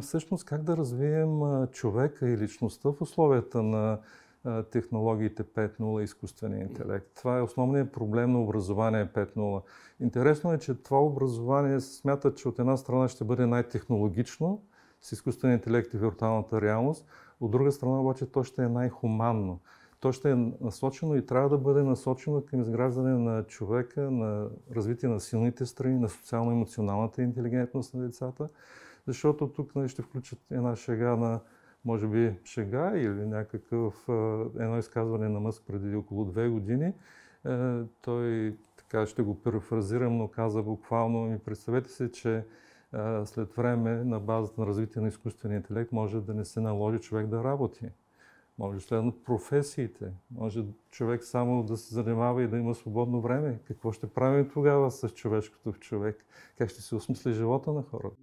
Всъщност как да развием човека и личността в условията на технологиите 5.0 и изкуствения интелект? Това е основният проблем на образование 5.0. Интересно е, че това образование се смята, че от една страна ще бъде най-технологично, с изкуствения интелект и виртуалната реалност, от друга страна обаче то ще е най-хуманно. То ще е насочено и трябва да бъде насочено към изграждане на човека, на развитие на силните страни, на социално-емоционалната интелигентност на децата. Защото тук ще включат една шега на, може би, шега или едно изказване на Мъск преди около 2 години. Той, така ще го перифразирам, но каза буквално: представете се, че след време на базата на развитие на изкуствения интелект може да не се наложи човек да работи. Може да следнат професиите, може човек само да се занимава и да има свободно време. Какво ще правим тогава с човешкото в човек? Как ще се осмисли живота на хората?